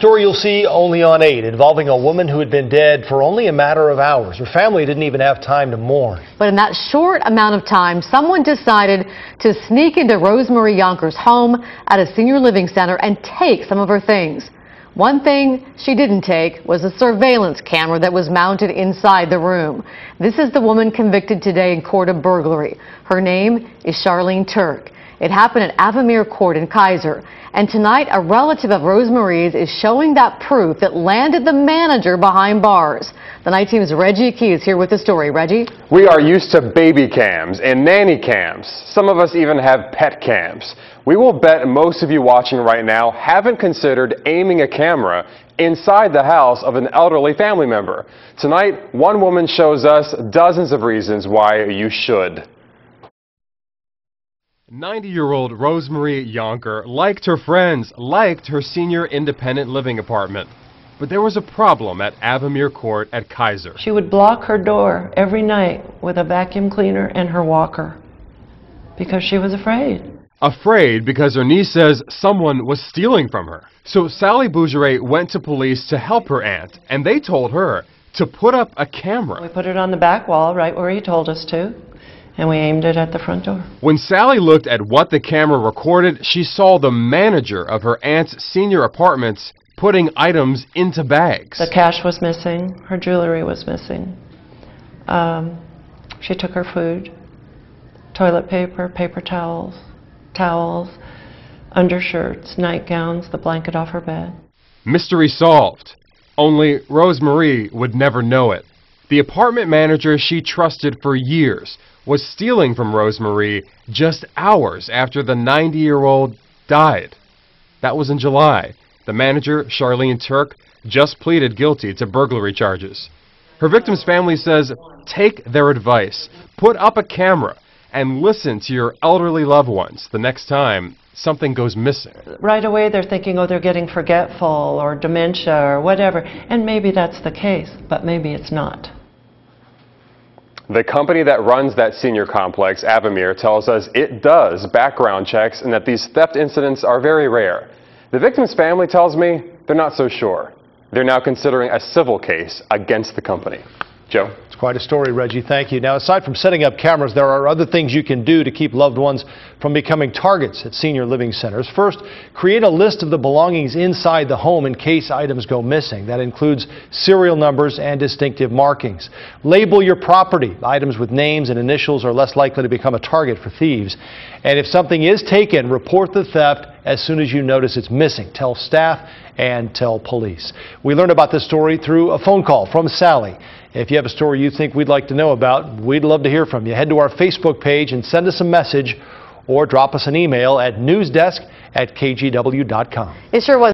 Story you'll see only on 8, involving a woman who had been dead for only a matter of hours. Her family didn't even have time to mourn. But in that short amount of time, someone decided to sneak into Rosemary Yonker's home at a senior living center and take some of her things. One thing she didn't take was a surveillance camera that was mounted inside the room. This is the woman convicted today in court of burglary. Her name is Charlene Turk. It happened at Avamere Court in Kaiser. And tonight, a relative of Rosemary's is showing that proof that landed the manager behind bars. The Night Team's Reggie Key is here with the story. Reggie? We are used to baby cams and nanny cams. Some of us even have pet cams. We will bet most of you watching right now haven't considered aiming a camera inside the house of an elderly family member. Tonight, one woman shows us dozens of reasons why you should. 90-year-old Rosemary Yonker liked her friends, liked her senior independent living apartment. But there was a problem at Avamere Court at Kaiser. She would block her door every night with a vacuum cleaner and her walker because she was afraid. Afraid because her niece says someone was stealing from her. So Sally Bougeray went to police to help her aunt, and they told her to put up a camera. We put it on the back wall right where he told us to, and we aimed it at the front door. When Sally looked at what the camera recorded, she saw the manager of her aunt's senior apartments putting items into bags. The cash was missing. Her jewelry was missing. She took her food, toilet paper, paper towels, undershirts, nightgowns, the blanket off her bed. Mystery solved. Only Rosemary would never know it. The apartment manager she trusted for years was stealing from Rosemary just hours after the 90-year-old died. That was in July. The manager, Charlene Turk, just pleaded guilty to burglary charges. Her victim's family says, take their advice, put up a camera, and listen to your elderly loved ones the next time something goes missing. Right away they're thinking, oh, they're getting forgetful or dementia or whatever, and maybe that's the case, but maybe it's not. The company that runs that senior complex, Avamere, tells us it does background checks and that these theft incidents are very rare. The victim's family tells me they're not so sure. They're now considering a civil case against the company. Joe? It's quite a story, Reggie. Thank you. Now, aside from setting up cameras, there are other things you can do to keep loved ones from becoming targets at senior living centers. First, create a list of the belongings inside the home in case items go missing. That includes serial numbers and distinctive markings. Label your property. Items with names and initials are less likely to become a target for thieves. And if something is taken, report the theft as soon as you notice it's missing. Tell staff and tell police. We learned about this story through a phone call from Sally. If you have a story you think we'd like to know about, we'd love to hear from you. Head to our Facebook page and send us a message or drop us an email at newsdesk@kgw.com. It sure was.